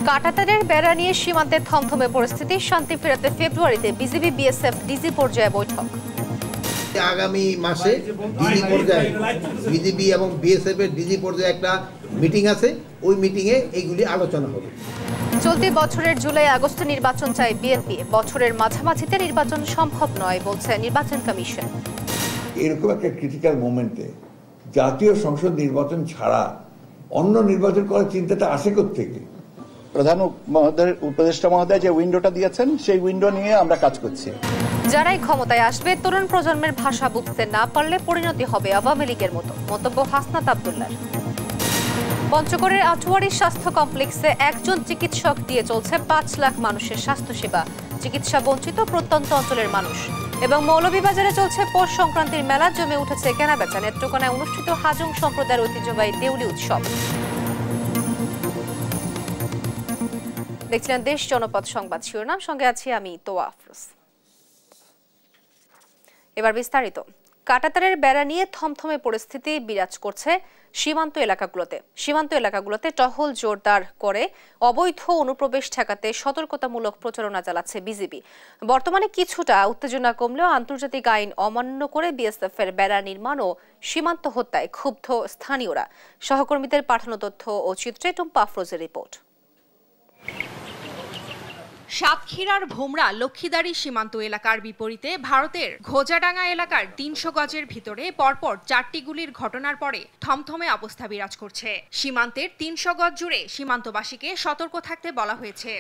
কাঁটাতারের বেড়া নিয়ে সীমান্তে থমথমে পরিস্থিতি, শান্তি ফেরাতে ফেব্রুয়ারিতে বিজিবি বিএসএফ ডিজি পর্যায়ে বৈঠক। আগামী মাসে ডিজি পর্যায়ে বিজিবি এবং বিএসএফ এর ডিজি পর্যায়ে একটা মিটিং আছে, ওই মিটিংয়ে এইগুলি আলোচনা হবে। চলতি বছরের জুলাই আগস্টে নির্বাচন চায় বিএনপি, বছরের মাঝামাঝিতে নির্বাচন সম্ভব নয় বলছে নির্বাচন কমিশন। এরকম একটা ক্রিটিক্যাল মোমেন্টে জাতীয় সংসদ নির্বাচন ছাড়া অন্য নির্বাচন করার চিন্তাটা আসে কোত্থেকে? প্রধান উপদেষ্টা মহোদয় যে উইন্ডোটা দিয়েছেন সেই উইন্ডো নিয়ে আমরা কাজ করছি। যারাই ক্ষমতায় আসবে তরুণ প্রজন্মের ভাষা বুঝতে না পারলে পরিণতি হবে আওয়ামী লীগের মতো, মন্তব্য হাসনাত আব্দুল্লাহর। পঞ্চগড়ের আটোয়ারি স্বাস্থ্য কমপ্লেক্সে একজন চিকিৎসক দিয়ে চলছে 5 লাখ মানুষের স্বাস্থ্যসেবা। চিকিৎসা বঞ্চিত প্রত্যন্ত অঞ্চলের মানুষ। এবং মৌলভীবাজারে চলছে পৌষ সংক্রান্তির মেলা, জমে উঠেছে কেনাবেচা। নেত্রকোনায় অনুষ্ঠিত হাজং সম্প্রদায়ের ঐতিহ্যবাহী দেউলি উৎসব। দেখছিলেন দেশ জনপদ সংবাদ শিরোনাম, সঙ্গে আছি আমি তোয়া আফরোজ। এবার বিস্তারিত। কাঁটাতারের বেড়া নিয়ে থমথমে পরিস্থিতি বিরাজ করছে সীমান্ত এলাকাগুলোতে টহল জোরদার করে অবৈধ অনুপ্রবেশ ঠেকাতে সতর্কতামূলক প্রচারণা চালাচ্ছে বিজিবি। বর্তমানে কিছুটা উত্তেজনা কমলেও আন্তর্জাতিক আইন অমান্য করে বিএসএফ এর বেড়া নির্মাণ ও সীমান্ত হত্যায় ক্ষুব্ধ স্থানীয়রা। সহকর্মীদের পাঠানো তথ্য ও চিত্রে টুম্পা আফরোজের রিপোর্ট। সাতক্ষীরার ভোমরা লক্ষ্মীদারি সীমান্ত এলাকার বিপরীতে ভারতের ঘোজাডাঙ্গা এলাকার 300 গজের ভিতরে পরপর 4টি গুলির ঘটনার পরে থমথমে অবস্থা বিরাজ করছে। সীমান্তের 300 গজ জুড়ে সীমান্তবাসীকে সতর্ক থাকতে বলা হয়েছে।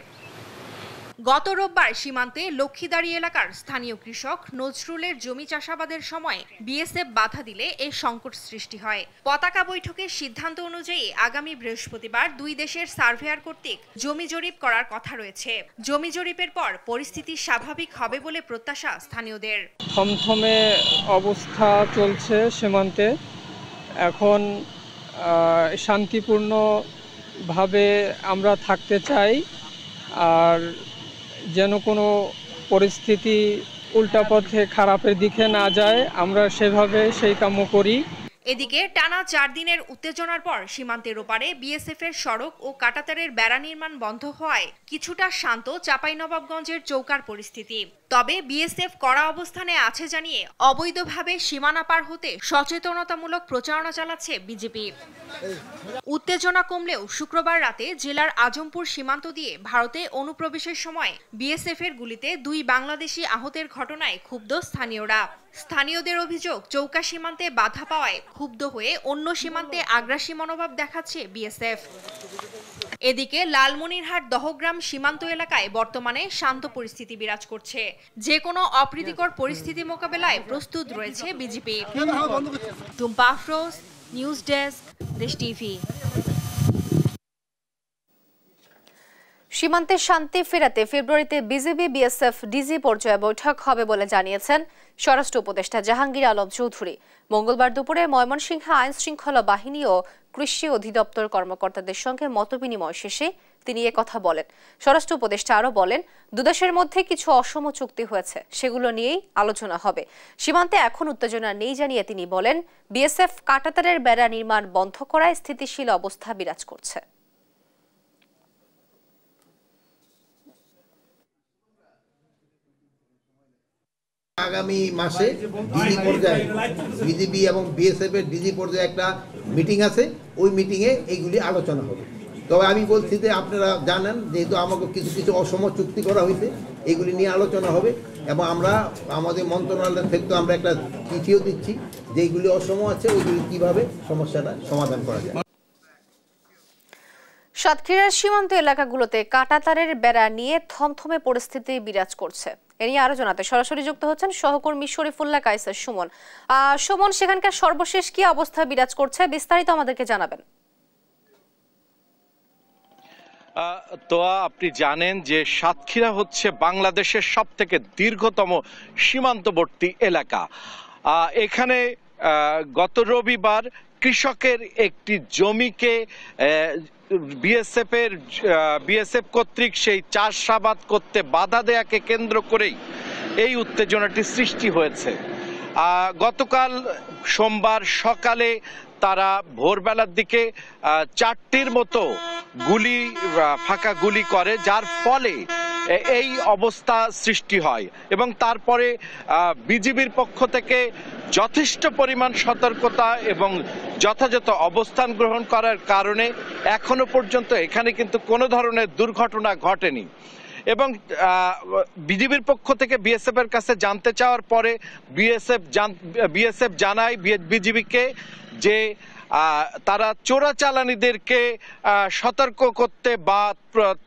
গত রোববার সীমান্তে লক্ষ্মীদারি এলাকার স্থানীয় কৃষক নজরুলের জমি চাষাবাদের সময় বিএসএফ বাধা দিলে এই সংকট সৃষ্টি হয়। পতাকা বৈঠকের সিদ্ধান্ত অনুযায়ী আগামী বৃহস্পতিবার দুই দেশের সার্ভেয়ার কর্তৃক জমি জরিপ করার কথা রয়েছে। জমি জরিপের পর পরিস্থিতি স্বাভাবিক হবে বলে প্রত্যাশা স্থানীয়দের। থমথমে অবস্থা চলছে সীমান্তে। এখন শান্তিপূর্ণভাবে আমরা থাকতে চাই, আর যেন কোনো পরিস্থিতি উল্টা পথে খারাপের দিকে না যায়, আমরা সেভাবে সেই কাম্য করি। এদিকে টানা 4 দিনের উত্তেজনার পর সীমান্তের ওপারে বিএসএফ এর সড়ক ও কাঁটাতারের বেড়া নির্মাণ বন্ধ হওয়ায় কিছুটা শান্ত চাঁপাইনবাবগঞ্জের চৌকার পরিস্থিতি। তবে বিএসএফ কড়া অবস্থানে আছে জানিয়ে অবৈধভাবে সীমানা পার হতে সচেতনতামূলক প্রচারণা চালাচ্ছে বিজেপি। উত্তেজনা কমলেও শুক্রবার রাতে জেলার আজমপুর সীমান্ত দিয়ে ভারতে অনুপ্রবেশের সময় বিএসএফ এর গুলিতে 2 বাংলাদেশি আহতের ঘটনায় ক্ষুব্ধ স্থানীয়রা। স্থানীয়দের অভিযোগ, চৌকা সীমান্তে বাধা পাওয়ায় ক্ষুব্ধ হয়ে অন্য সীমান্তে আগ্রাসী মনোভাব দেখাচ্ছে বিএসএফ। এদিকে লালমনিরহাট দহগ্রাম সীমান্ত এলাকায় বর্তমানে শান্ত পরিস্থিতি বিরাজ করছে। যে কোনো অপ্রীতিকর পরিস্থিতি মোকাবেলায় প্রস্তুত রয়েছে BJP. Tumpa Afroz, news desk, দেশ টিভি। সীমান্তে শান্তি ফেরাতে ফেব্রুয়ারিতে বিজিবি বিএসএফ ডিজি পর্যায়ে বৈঠক হবে বলে জানিয়েছেন স্বরাষ্ট্র উপদেষ্টা জাহাঙ্গীর আলম চৌধুরী। মঙ্গলবার দুপুরে ময়মনসিংহ আইন শৃঙ্খলা বাহিনী ও কৃষি অধিদপ্তর কর্মকর্তাদের সঙ্গে মতবিনিময় শেষে তিনি একথা বলেন। স্বরাষ্ট্র উপদেষ্টা আরও বলেন, দুদেশের মধ্যে কিছু অসম চুক্তি হয়েছে, সেগুলো নিয়েই আলোচনা হবে। সীমান্তে এখন উত্তেজনা নেই জানিয়ে তিনি বলেন, বিএসএফ কাঁটাতারের বেড়া নির্মাণ বন্ধ করায় স্থিতিশীল অবস্থা বিরাজ করছে। আগামী মাসে ডিজি পর্যায়ে বিজিবি এবং বিএসএফ এর ডিজি পর্যায়ে একটা মিটিং আছে, ওই মিটিংয়ে এইগুলি আলোচনা হবে। তবে আমি বলছি যে আপনারা জানেন, যেহেতু আমাকে কিছু কিছু অসম চুক্তি করা হয়েছে, এইগুলি নিয়ে আলোচনা হবে এবং আমরা আমাদের মন্ত্রণালয় থেকে তো আমরা একটা চিঠিও দিচ্ছি, যেইগুলি অসম আছে ওইগুলি কীভাবে সমস্যাটা সমাধান করা যায়। সাতক্ষীরার সীমান্ত এলাকাগুলোতে কাঁটাতারের বেড়া নিয়ে থমথমে পরিস্থিতি বিরাজ করছে। এ নিয়ে আরো জানাতে সরাসরি যুক্ত হচ্ছেন সহকর্মী শরীফুল্লাহ কায়সার সুমন। সুমন, সেখানকার সর্বশেষ কি অবস্থা বিরাজ করছে, বিস্তারিত আমাদেরকে জানাবেন। তো আপনি জানেন যে সাতক্ষীরা হচ্ছে বাংলাদেশের সবথেকে দীর্ঘতম সীমান্তবর্তী এলাকা। এখানে গত রবিবার কৃষকের একটি জমিকে বিএসএফ কর্তৃক সেই চাষাবাদ করতে বাধা দেয়াকে কেন্দ্র করেই এই উত্তেজনাটি সৃষ্টি হয়েছে। গতকাল সোমবার সকালে তারা ভোরবেলার দিকে 4টির মতো গুলি ফাঁকা গুলি করে, যার ফলে এই অবস্থা সৃষ্টি হয়। এবং তারপরে বিজিবির পক্ষ থেকে যথেষ্ট পরিমাণ সতর্কতা এবং যথাযথ অবস্থান গ্রহণ করার কারণে এখনো পর্যন্ত এখানে কিন্তু কোনো ধরনের দুর্ঘটনা ঘটেনি। এবং বিজিবির পক্ষ থেকে বিএসএফ এর কাছে জানতে চাওয়ার পরে বিএসএফ জানায় বিজিবিকে যে তারা চোরাচালানিদেরকে সতর্ক করতে বা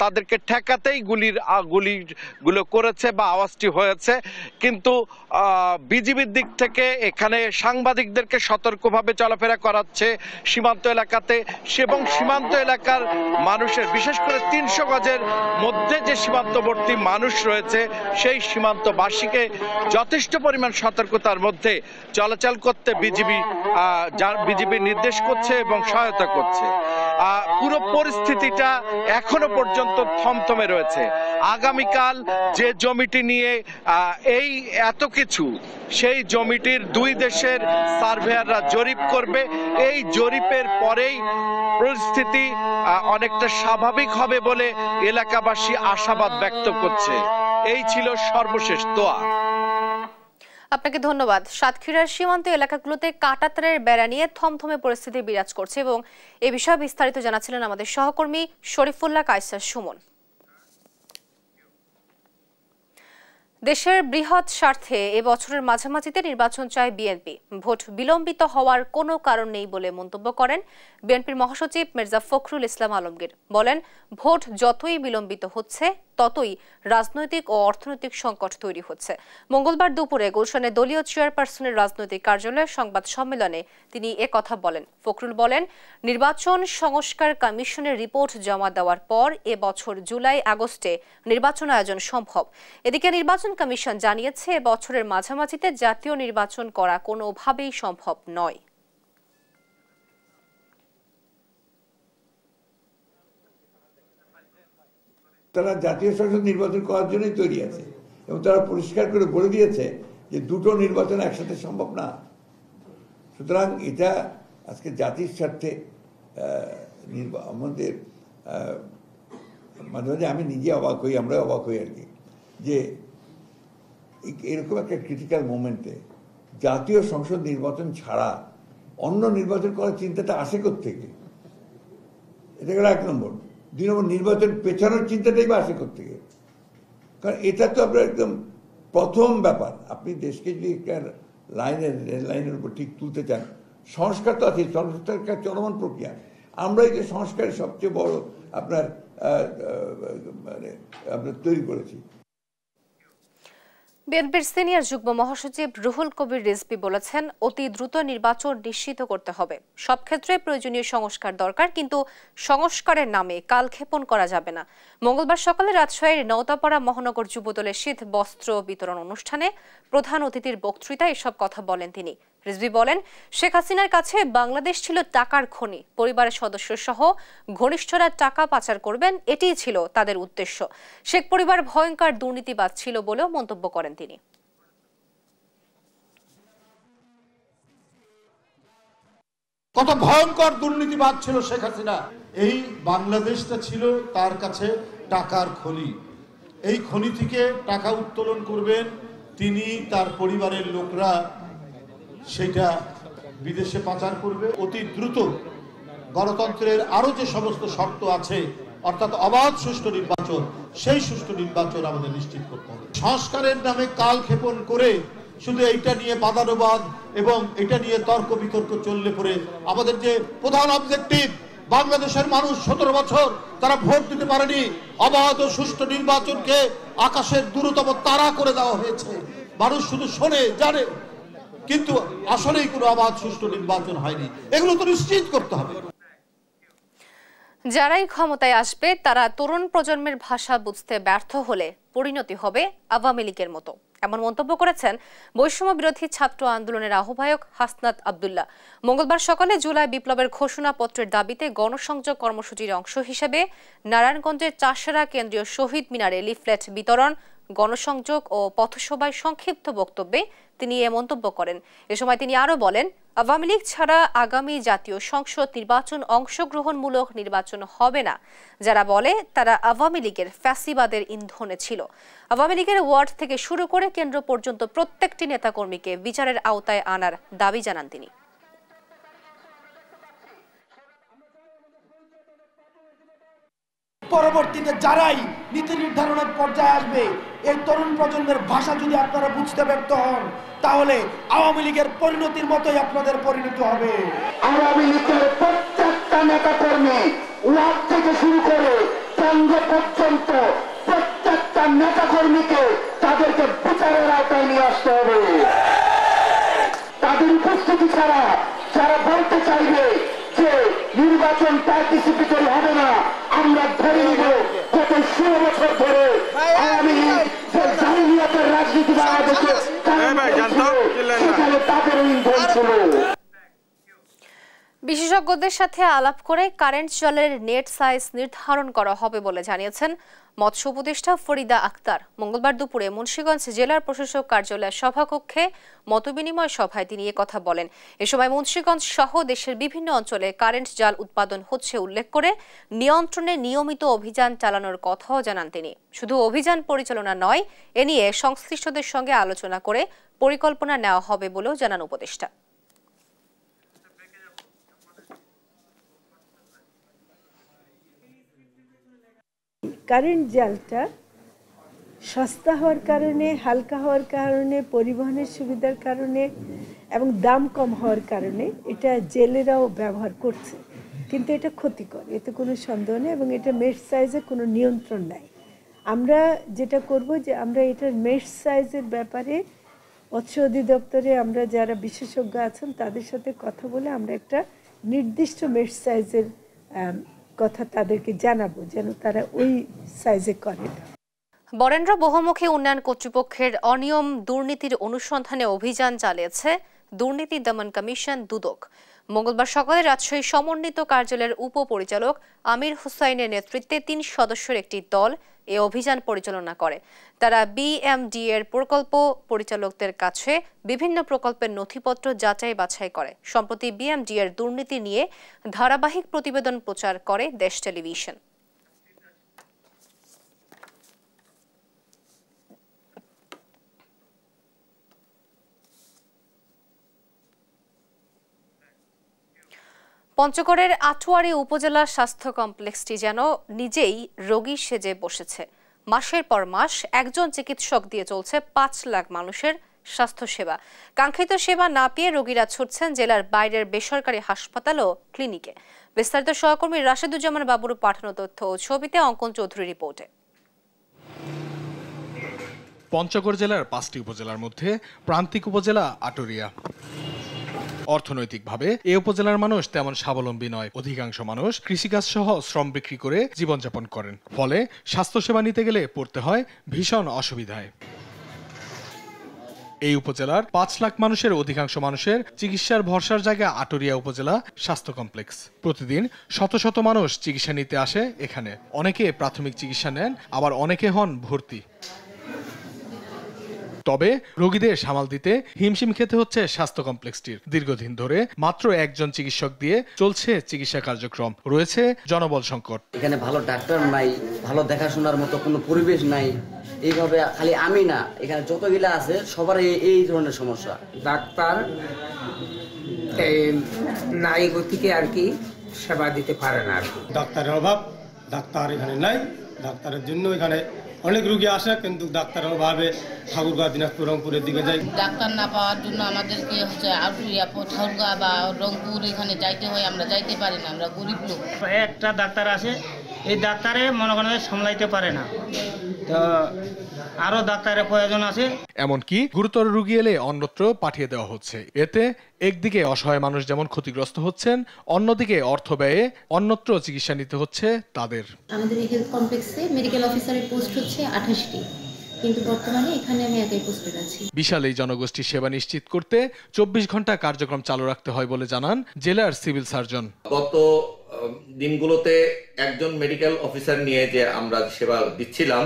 তাদেরকে ঠেকাতেই গুলিগুলো করেছে বা আওয়াজটি হয়েছে। কিন্তু বিজিবির দিক থেকে এখানে সাংবাদিকদেরকে সতর্কভাবে চলাফেরা করাচ্ছে সীমান্ত এলাকাতে, এবং সীমান্ত এলাকার মানুষের বিশেষ করে 300 গজের মধ্যে যে সীমান্তবর্তী মানুষ রয়েছে সেই সীমান্তবাসীকে যথেষ্ট পরিমাণ সতর্কতার মধ্যে চলাচল করতে বিজিবি নির্দেশ করছে এবং সহায়তা করছে। পুরো পরিস্থিতিটা এখনো পর্যন্ত থমথমে রয়েছে। আগামীকাল যে জমিটি নিয়ে এই এত কিছু, সেই জমিটির 2 দেশের সার্ভেয়াররা জরিপ করবে। এই জরিপের পরেই পরিস্থিতি অনেকটা স্বাভাবিক হবে বলে এলাকাবাসী আশাবাদ ব্যক্ত করছে। এই ছিল সর্বশেষ দোয়া। আপনাকে ধন্যবাদ। সাতক্ষীরার সীমান্ত এলাকাগুলোতে কাঁটাতারের বেড়া নিয়ে থমথমে পরিস্থিতি বিরাজ করছে এবং এ বিষয়ে বিস্তারিত জানাচ্ছিলেন আমাদের সহকর্মী শরীফুল্লাহ কায়সার সুমন। দেশের বৃহৎ স্বার্থে এবছরের মাঝামাঝিতে নির্বাচন চায় বিএনপি। ভোট বিলম্বিত হওয়ার কোনো কারণ নেই বলে মন্তব্য করেন বিএনপির মহাসচিব মির্জা ফখরুল ইসলাম আলমগীর। বলেন, ভোট যতই বিলম্বিত হচ্ছে ততই রাজনৈতিক ও অর্থনৈতিক সংকট তৈরি হচ্ছে। মঙ্গলবার দুপুরে গুলশানে দলীয় চেয়ারপারসনের রাজনৈতিক কার্যালয়ে সংবাদ সম্মেলনে তিনি একথা বলেন। ফখরুল বলেন, নির্বাচন সংস্কার কমিশনের রিপোর্ট জমা দেওয়ার পর এবছর জুলাই আগস্টে নির্বাচন আয়োজন সম্ভব। এদিকে নির্বাচন কমিশন জানিয়েছে বছরের মাঝামাঝিতে জাতীয় নির্বাচন করা কোনোভাবেই সম্ভব নয়। তারা জাতীয় সংসদ নির্বাচন করার জন্যই তৈরি আছে এবং তারা পরিষ্কার করে বলে দিয়েছে যে দুটো নির্বাচন একসাথে সম্ভব না। সুতরাং এটা আজকে জাতির স্বার্থে আমাদের মাঝে মাঝে আমি নিজে অবাক হই, আমরা অবাক হই আর কি, যে এরকম একটা ক্রিটিক্যাল মোমেন্টে জাতীয় সংসদ নির্বাচন ছাড়া অন্য নির্বাচন করার চিন্তাটা আসে কোত্থেকে? এটা গেল 1 নম্বর। 2 নম্বর, নির্বাচন পেছানোর চিন্তাটাই বা আসে কোত্থেকে? কারণ এটা তো আপনার একদম প্রথম ব্যাপার। আপনি দেশকে যদি একটা লাইনের উপর ঠিক তুলতে চান, সংস্কার তো আছে, সংস্কার একটা চলমান প্রক্রিয়া। আমরা এই যে সংস্কারের সবচেয়ে বড় আপনার তৈরি করেছি। বিএনপির সিনিয়র যুগ্ম মহাসচিব রুহুল কবির রিজভী বলেছেন, অতি দ্রুত নির্বাচন নিশ্চিত করতে হবে। সব ক্ষেত্রে প্রয়োজনীয় সংস্কার দরকার, কিন্তু সংস্কারের নামে কালক্ষেপণ করা যাবে না। মঙ্গলবার সকালে রাজশাহীর নওতাপাড়া মহানগর যুবদলের শীত বস্ত্র বিতরণ অনুষ্ঠানে প্রধান অতিথির বক্তৃতায় এসব কথা বলেন তিনি। রিজভী বলেন, শেখ হাসিনার কাছে বাংলাদেশ ছিল টাকার খনি। পরিবারের সদস্য সহ ঘনিষ্ঠরা টাকা পাচার করবেন, এটিই ছিল তাদের উদ্দেশ্য। শেখ পরিবার ভয়ঙ্কর দুর্নীতিবাজ ছিল বলেও মন্তব্য করেন তিনি। কত ভয়ঙ্কর দুর্নীতিবাদ ছিল শেখ হাসিনা। এই বাংলাদেশটা ছিল তার কাছে টাকার খনি। এই খনি থেকে টাকা উত্তোলন করবেন তিনি, তার পরিবারের লোকরা সেটা বিদেশে পাচার করবে। অতি দ্রুত গণতন্ত্রের আরো যে সমস্ত শর্ত আছে, অর্থাৎ অবাধ সুষ্ঠু নির্বাচন, সেই সুষ্ঠু নির্বাচন আমাদের নিশ্চিত করতে হবে। সংস্কারের নামে কালক্ষেপণ করে শুধু এইটা নিয়ে বাদানুবাদ এবং এটা নিয়ে তর্ক বিতর্ক চললে পরে আমাদের যে প্রধান অবজেক্টিভ, বাংলাদেশের মানুষ 17 বছর তারা ভোট দিতে পারেনি, অবাধ ও সুষ্ঠু নির্বাচনকে আকাশের দূরতম তারা করে দেওয়া হয়েছে। মানুষ শুধু শোনে, জানে, কিন্তু আসলেই কোনো অবাধ সুষ্ঠু নির্বাচন হয়নি। এগুলো তো নিশ্চিত করতে হবে। যারাই ক্ষমতায় আসবে তারা তরুণ প্রজন্মের ভাষা বুঝতে ব্যর্থ হলে পরিণতি হবে আওয়ামী লীগের মতো, এমন মন্তব্য করেছেন বৈষম্য বিরোধী ছাত্র আন্দোলনের আহ্বায়ক হাসনাত আব্দুল্লাহ। মঙ্গলবার সকালে জুলাই বিপ্লবের ঘোষণাপত্রের দাবিতে গণসংযোগ কর্মসূচির অংশ হিসেবে নারায়ণগঞ্জের চাষারা কেন্দ্রীয় শহীদ মিনারে লিফলেট বিতরণ, গণসংযোগ ও পথসভায় সংক্ষিপ্ত বক্তব্যে তিনি এ মন্তব্য করেন। এ সময় তিনি আরও বলেন, আওয়ামী লীগ ছাড়া আগামী জাতীয় সংসদ নির্বাচন অংশগ্রহণমূলক নির্বাচন হবে না। যারা বলে তারা আওয়ামী লীগের ফ্যাসিবাদের ইন্ধনে ছিল। আওয়ামী লীগের ওয়ার্ড থেকে শুরু করে কেন্দ্র পর্যন্ত প্রত্যেকটি নেতাকর্মীকে বিচারের আওতায় আনার দাবি জানান তিনি। পরবর্তীতে যারাই নীতি নির্ধারণের পর্যায়ে আসবে, এই তরুণ প্রজন্মের ভাষা যদি আপনারা বুঝতে ব্যর্থ হন, তাহলে আওয়ামী লীগের পরিণতির মতোই আপনাদের পরিণতি হবে। আওয়ামী লীগের প্রত্যেকটা নেতাকর্মী ওয়ার্ড থেকে শুরু করে কেন্দ্র পর্যন্ত প্রত্যেকটা নেতাকর্মীকে তাদেরকে বিচারের আওতায় নিয়ে আসতে হবে। তাদের উপস্থিতি ছাড়া যারা বলতে চাইবে যে নির্বাচন পার্টিসিপেটরি হবে না, আমরা ধরে নিব গত 16 বছর ধরে আওয়ামী লীগ যে জালিয়াতের রাজনীতি বাংলাদেশে সেখানে তাদের ইন্ধন ছিল। বিশেষজ্ঞদের সাথে আলাপ করে কারেন্ট জলের নেট সাইজ নির্ধারণ করা হবে বলে জানিয়েছেন মৎস্য উপদেষ্টা ফরিদা আক্তার। মঙ্গলবার দুপুরে মুন্সিগঞ্জ জেলার প্রশাসক কার্যালয়ের সভাকক্ষে মতবিনিময় সভায় তিনি কথা বলেন। এ সময় মুন্সিগঞ্জ সহ দেশের বিভিন্ন অঞ্চলে কারেন্ট জাল উৎপাদন হচ্ছে উল্লেখ করে নিয়ন্ত্রণে নিয়মিত অভিযান চালানোর কথাও জানান তিনি। শুধু অভিযান পরিচালনা নয়, এ নিয়ে সংশ্লিষ্টদের সঙ্গে আলোচনা করে পরিকল্পনা নেওয়া হবে বলেও জানান উপদেষ্টা। কারেন্ট জালটা সস্তা হওয়ার কারণে, হালকা হওয়ার কারণে, পরিবহনের সুবিধার কারণে এবং দাম কম হওয়ার কারণে এটা জেলেরাও ব্যবহার করছে, কিন্তু এটা ক্ষতিকর, এতে কোনো সন্দেহ নেই এবং এটা মেশ সাইজে কোনো নিয়ন্ত্রণ নাই। আমরা যেটা করব যে আমরা এটার মেশ সাইজের ব্যাপারে মৎস্য অধিদপ্তরে আমরা যারা বিশেষজ্ঞ আছেন তাদের সাথে কথা বলে আমরা একটা নির্দিষ্ট মেশ সাইজের কথা তাদেরকে জানাবো যেন তারা ওই সাইজে করে। বরেন্দ্র বহুমুখী উন্নয়ন কর্তৃপক্ষের অনিয়ম দুর্নীতির অনুসন্ধানে অভিযান চালিয়েছে দুর্নীতি দমন কমিশন দুদক। মঙ্গলবার সকালে রাজশাহী সমন্বিত কার্যালয়ের উপপরিচালক আমির হুসাইনের নেতৃত্বে 3 সদস্যের একটি দল এই অভিযান পরিচালনা করে। তারা বিএমডি এর প্রকল্প পরিচালকদের কাছে বিভিন্ন প্রকল্পের নথিপত্র যাচাই বাছাই করে। সম্প্রতি বিএমডি এর দুর্নীতি নিয়ে ধারাবাহিক প্রতিবেদন প্রচার করে দেশ টেলিভিশন। পঞ্চগড়ের আটোয়ারী উপজেলা স্বাস্থ্য কমপ্লেক্সটি যেন নিজেই রোগী সেজে বসেছে। মাসের পর মাস একজন চিকিৎসক দিয়ে চলছে 5 লাখ মানুষের স্বাস্থ্যসেবা। কাঙ্ক্ষিত সেবা না পেয়ে রোগীরা ছুটছেন জেলার বাইরের বেসরকারি হাসপাতাল ও ক্লিনিকে। বিস্তারিত সহকর্মী রাশেদুজ্জামান বাবুর পাঠানো তথ্য ও ছবিতে অঙ্কন চৌধুরী রিপোর্টে। পঞ্চগড় জেলার 5টি উপজেলার মধ্যে প্রান্তিক উপজেলা আটোরিয়া। অর্থনৈতিকভাবে এই উপজেলার মানুষ তেমন স্বাবলম্বী নয়। অধিকাংশ মানুষ কৃষিকাজ সহ শ্রম বিক্রি করে জীবনযাপন করেন। ফলে স্বাস্থ্যসেবা নিতে গেলে পড়তে হয় ভীষণ অসুবিধায়। এই উপজেলার 5 লাখ মানুষের অধিকাংশ মানুষের চিকিৎসার ভরসার জায়গা আটোরিয়া উপজেলা স্বাস্থ্য কমপ্লেক্স। প্রতিদিন শত শত মানুষ চিকিৎসা নিতে আসে এখানে। অনেকে প্রাথমিক চিকিৎসা নেন, আবার অনেকে হন ভর্তি। তবে রোগীদের সামাল দিতে হিমশিম খেতে হচ্ছে স্বাস্থ্য কমপ্লেক্সটির। দীর্ঘদিন ধরে মাত্র একজন চিকিৎসক দিয়ে চলছে চিকিৎসা কার্যক্রম। রয়েছে জনবল সংকট। এখানে ভালো ডাক্তার নাই, ভালো দেখাশোনার মতো কোনো পরিবেশ নাই। এইভাবে খালি আমি না, এখানে যতগুলা আছে সবার এই ধরনের সমস্যা। ডাক্তার নাই গতিকে আর কি সেবা দিতে পারে না। ডাক্তারের অভাব, ডাক্তার এখানে নাই। ডাক্তারের জন্য এখানে অনেক রোগী আসে, কিন্তু ডাক্তারের অভাবে ঠাকুরগাঁ, দিনাজপুর, রংপুরের দিকে যাই। ডাক্তার না পাওয়ার জন্য আমাদেরকে আউটরিয়া, ঠাকুরগাঁ বা রংপুর এখানে যাইতে হয়, আমরা যাইতে পারি না, আমরা গরিব লোক। একটা ডাক্তার আসে, এই ডাক্তারে মনে করেন সামলাইতে পারে না, তো আরো ডাক্তারের প্রয়োজন আছে। এমনকি গুরুতর রোগী এলে অন্যত্র পাঠিয়ে দেওয়া হচ্ছে। এতে একদিকে অসহায় মানুষ যেমন ক্ষতিগ্রস্ত হচ্ছেন, অন্যদিকে অর্থ ব্যয়ে অন্যত্র চিকিৎসা নিতে হচ্ছে তাদের। আমাদের এই হেলথ কমপ্লেক্সে মেডিকেল অফিসারের পোস্ট হচ্ছে 28টি, কিন্তু বর্তমানে এখানে আমি একাই পোস্টেড আছি। বিশাল এই জনগোষ্ঠীর সেবা নিশ্চিত করতে 24 ঘন্টা কার্যক্রম চালু রাখতে হয় বলে জানান জেলার সিভিল সার্জন। গত দিনগুলোতে একজন মেডিকেল অফিসার নিয়ে যে আমরা সেবা দিচ্ছিলাম,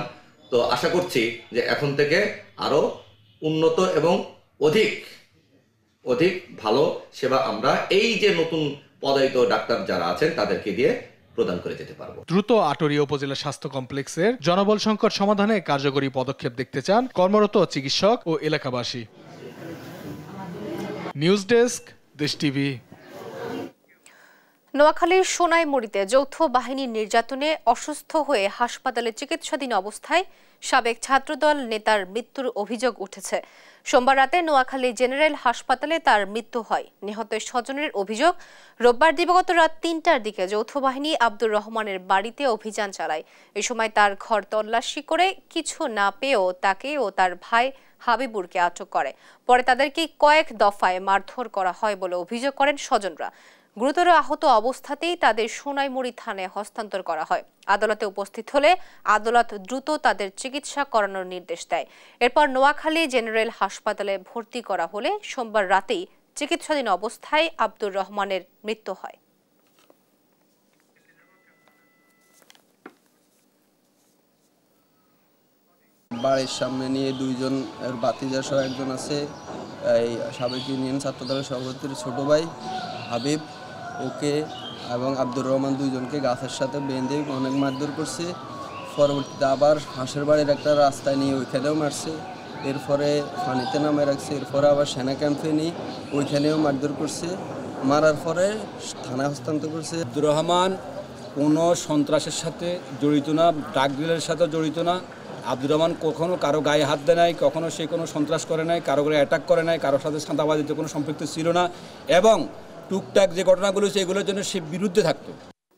তো আশা করছি যে এখন থেকে আরো উন্নত এবং অধিক ভালো সেবা আমরা এই যে নতুন পদায়িত ডাক্তার যারা আছেন তাদেরকে দিয়ে প্রদান করে যেতে পারবো। দ্রুত আটোরিয়া উপজেলা স্বাস্থ্য কমপ্লেক্সের জনবল সংকট সমাধানে কার্যকরী পদক্ষেপ দেখতে চান কর্মরত চিকিৎসক ও এলাকাবাসী। নিউজ ডেস্ক, দেশ টিভি। নোয়াখালীর সোনাইমুড়িতে যৌথ বাহিনীর নির্যাতনে অসুস্থ হয়ে হাসপাতালে চিকিৎসাধীন অবস্থায় সাবেক ছাত্রদল নেতার মৃত্যুর অভিযোগ উঠেছে। সোমবার রাতে নোয়াখালী জেনারেল হাসপাতালে তার মৃত্যু হয়। নিহতের স্বজনের অভিযোগ, রোববার দিবাগত রাত ৩টার দিকে যৌথ বাহিনী আব্দুর রহমানের বাড়িতে অভিযান চালায়। এ সময় তার ঘর তল্লাশি করে কিছু না পেয়েও তাকে ও তার ভাই হাবিবুরকে আটক করে। পরে তাদেরকে কয়েক দফায় মারধর করা হয় বলে অভিযোগ করেন স্বজনরা। গুরুতর আহত অবস্থাতেই তাদের সোনাইমুড়ি থানায় হস্তান্তর করা হয়। আদালতে উপস্থিত হলে আদালত দ্রুত তাদের চিকিৎসা করানোর নির্দেশ দেয়। এরপর নোয়াখালী জেনারেল হাসপাতালে ভর্তি করা হলে সোমবার রাতেই চিকিৎসাধীন অবস্থায় আব্দুর রহমানের মৃত্যু হয়। বাড়ির সামনে নিয়ে দুইজন বাতিজা সহ একজন আছে, এই সাবেক ইউনিয়ন ছাত্রদলের সভাপতির ছোট ভাই হাবিব, ওকে এবং আব্দুর রহমান দুইজনকে গাছের সাথে বেঁধে অনেক মারধর করছে। পরবর্তীতে আবার হাঁসের বাড়ির একটা রাস্তায় নিয়ে ওইখানেও মারছে। এরপরে পানিতে নামে রাখছে। এরপরে আবার সেনা ক্যাম্পে নিয়ে ওইখানেও মারধর করছে। মারার পরে থানায় হস্তান্তর করছে। আব্দুর রহমান কোনো সন্ত্রাসের সাথে জড়িত না, ড্রাগ ডিলের সাথে জড়িত না। আব্দুর রহমান কখনো কারো গায়ে হাত দেয় নাই, কখনো সে কোনো সন্ত্রাস করে নাই, কারো গায়ে অ্যাটাক করে নাই, কারোর সাথে চাঁদাবাজিতে কোনো সম্পৃক্ত ছিল না এবং টুকটাক যে ঘটনাগুলো সেগুলোর জন্য সে বিরুদ্ধে থাকতো।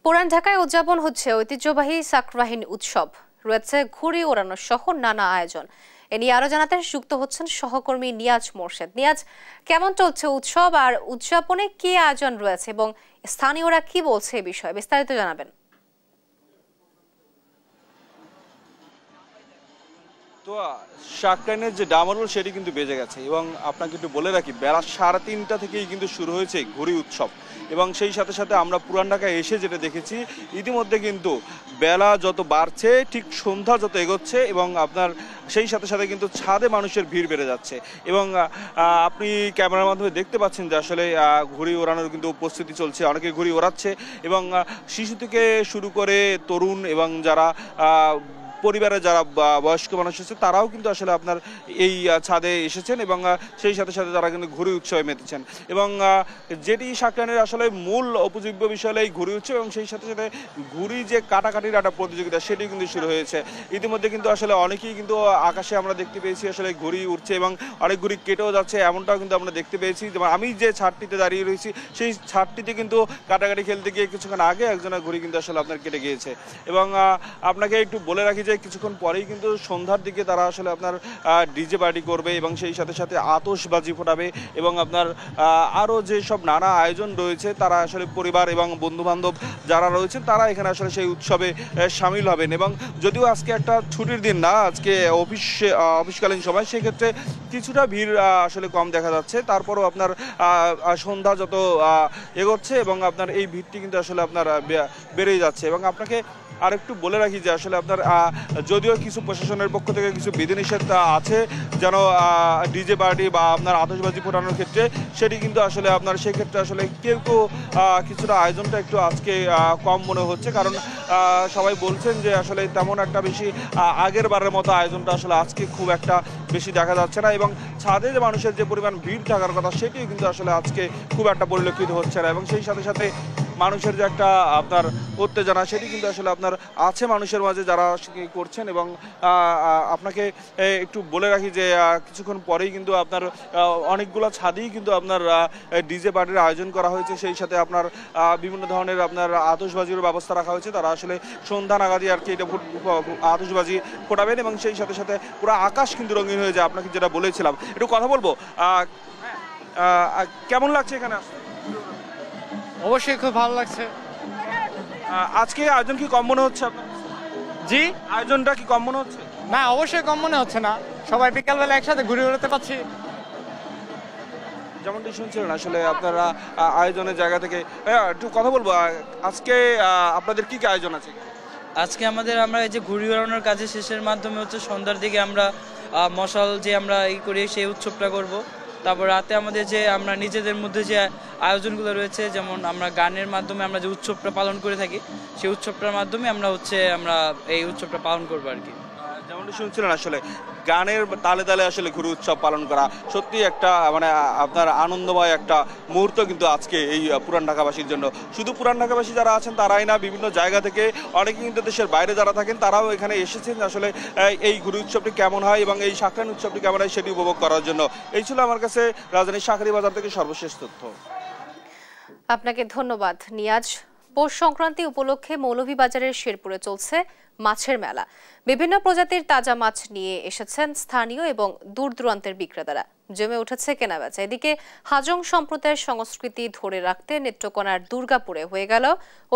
পুরান ঢাকায় উদযাপন হচ্ছে ঐতিহ্যবাহী সাকরাহিন উৎসব। রয়েছে ঘুড়ি ওড়ানো সহ নানা আয়োজন। এ নিয়ে আরো জানাতে যুক্ত হচ্ছেন সহকর্মী নিয়াজ মোর্শেদ। নিয়াজ, কেমন চলছে উৎসব আর উদযাপনে কি আয়োজন রয়েছে এবং স্থানীয়রা কি বলছে এ বিষয়ে বিস্তারিত জানাবেন। তো সাকরাইনের যে ডামরুল সেটি কিন্তু বেজে গেছে এবং আপনাকে একটু বলে রাখি, বেলা 3:30 থেকেই কিন্তু শুরু হয়েছে ঘুড়ি উৎসব এবং সেই সাথে সাথে আমরা পুরান ঢাকায় এসে যেটা দেখেছি, ইতিমধ্যে কিন্তু বেলা যত বাড়ছে ঠিক সন্ধ্যা যত এগোচ্ছে এবং আপনার সেই সাথে সাথে কিন্তু ছাদে মানুষের ভিড় বেড়ে যাচ্ছে এবং আপনি ক্যামেরার মাধ্যমে দেখতে পাচ্ছেন যে আসলে ঘুড়ি ওড়ানোর কিন্তু উপস্থিতি চলছে। অনেকে ঘুড়ি ওড়াচ্ছে এবং শিশু থেকে শুরু করে তরুণ এবং যারা পরিবারে যারা বয়স্ক মানুষ আছে তারাও কিন্তু আসলে আপনার এই ছাদে এসেছেন এবং সেই সাথে সাথে তারা কিন্তু ঘুড়ি উৎসবে মেতেছেন এবং যেটি সাকরাইনের আসলে মূল উপজীব্য বিষয় এই ঘুড়ি উৎসব এবং সেই সাথে সাথে ঘুড়ি যে কাটাকাটির একটা প্রতিযোগিতা সেটি কিন্তু শুরু হয়েছে। ইতিমধ্যে কিন্তু আসলে অনেকেই কিন্তু আকাশে আমরা দেখতে পেয়েছি আসলে ঘুড়ি উঠছে এবং অনেক ঘুড়ি কেটেও যাচ্ছে, এমনটাও কিন্তু আমরা দেখতে পেয়েছি। যেমন আমি যে ছাদটিতে দাঁড়িয়ে রয়েছি সেই ছাদটিতে কিন্তু কাটাকাটি খেলতে গিয়ে কিছুক্ষণ আগে একজনের ঘুড়ি কিন্তু আসলে আপনার কেটে গিয়েছে এবং আপনাকে একটু বলে রাখি কিছুক্ষণ পরেই কিন্তু সন্ধ্যার দিকে তারা আসলে আপনার ডিজে পার্টি করবে এবং সেই সাথে সাথে আতশবাজি ফোটাবে এবং আপনার আরও যেসব নানা আয়োজন রয়েছে তারা আসলে পরিবার এবং বন্ধুবান্ধব যারা রয়েছেন তারা এখানে আসলে সেই উৎসবে সামিল হবেন এবং যদিও আজকে একটা ছুটির দিন না, আজকে অফিসকালীন সময়, সেক্ষেত্রে কিছুটা ভিড় আসলে কম দেখা যাচ্ছে। তারপরও আপনার সন্ধ্যা যত এগোচ্ছে এবং আপনার এই ভিড়টি কিন্তু আসলে আপনার বেড়েই যাচ্ছে এবং আপনাকে আর একটু বলে রাখি যে আসলে আপনার যদিও কিছু প্রশাসনের পক্ষ থেকে কিছু বিধিনিষেধ আছে যেন ডিজে পার্টি বা আপনার আতশবাজি ফোটানোর ক্ষেত্রে, সেটি কিন্তু আসলে আপনার সেক্ষেত্রে আসলে কেউ কিছুটা আয়োজনটা একটু আজকে কম মনে হচ্ছে, কারণ সবাই বলছেন যে আসলে তেমন একটা বেশি আগের বারের মতো আয়োজনটা আসলে আজকে খুব একটা বেশি দেখা যাচ্ছে না এবং ছাদে যে মানুষের যে পরিমাণ ভিড় থাকার কথা সেটিও কিন্তু আসলে আজকে খুব একটা পরিলক্ষিত হচ্ছে না এবং সেই সাথে সাথে মানুষের যে একটা আপনার উত্তেজনা সেটি কিন্তু আসলে আপনার আছে মানুষের মাঝে যারা করছেন এবং আপনাকে একটু বলে রাখি যে কিছুক্ষণ পরেই কিন্তু আপনার অনেকগুলো ছাদেই কিন্তু আপনার ডিজে পার্টির আয়োজন করা হয়েছে। সেই সাথে আপনার বিভিন্ন ধরনের আপনার আতশবাজির ব্যবস্থা রাখা হয়েছে। তারা আসলে সন্ধ্যা নাগাদই আর কি এটা আতশবাজি ফোটাবেন এবং সেই সাথে সাথে পুরো আকাশ কিন্তু রঙিন হয়ে যায়। আপনাকে যেটা বলেছিলাম, একটু কথা বলবো, কেমন লাগছে এখানে? অবশ্যই খুব ভালো লাগছে। আজকে আয়োজন কি কম মনে হচ্ছে আপনার? জি, আয়োজনটা কি কম মনে হচ্ছে? না, অবশ্যই কম মনে হচ্ছে না। সবাই বিকালবেলা একসাথে ঘুরে বেড়াতে পারছি। যেমনটি শুনছিলেন আসলে আপনারা আয়োজনের জায়গা থেকে একটু কথা বলবো, আজকে আপনাদের কি কি আয়োজন আছে? আজকে আমরা এই যে ঘুড়ি ওড়ানোর কাজে শেষের মাধ্যমে হচ্ছে সন্ধ্যার দিকে আমরা মশাল যে আমরা করি সেই উৎসবটা করব। তারপর রাতে আমাদের যে আমরা নিজেদের মধ্যে যে আয়োজনগুলো রয়েছে, যেমন আমরা গানের মাধ্যমে আমরা যে উৎসবটা পালন করে থাকি, সেই উৎসবটার মাধ্যমে আমরা এই উৎসবটা পালন করবো আর কি। যেমনটা শুনছিলেন, আসলে গানের তালে তালে আসলে ঘুড়ি উৎসব পালন করা সত্যি একটা আপনার আনন্দময় একটা মুহূর্ত কিন্তু আজকে এই পুরান ঢাকাবাসীর জন্য। শুধু পুরান ঢাকাবাসী যারা আছেন তারাই না, বিভিন্ন জায়গা থেকে অনেকে কিন্তু দেশের বাইরে যারা থাকেন তারাও এখানে এসেছেন আসলে এই ঘুড়ি উৎসবটি কেমন হয় এবং এই শাকরাইন উৎসবটি কেমন হয় সেটি উপভোগ করার জন্য। এই ছিল আমার কাছে রাজধানীর শাঁখারী বাজার থেকে সর্বশেষ তথ্য। আপনাকে ধন্যবাদ নিয়াজ। পৌষ সংক্রান্তি উপলক্ষে মৌলভীবাজারের শেরপুরে চলছে মাছের মেলা। বিভিন্ন প্রজাতির তাজা মাছ নিয়ে এসেছেন স্থানীয় এবং দূর দূরান্তের বিক্রেতারা। জমে উঠেছে কেনাবেচা। এদিকে হাজং সম্প্রদায়ের সংস্কৃতি ধরে রাখতে নেত্রকোনার দুর্গাপুরে হয়ে গেল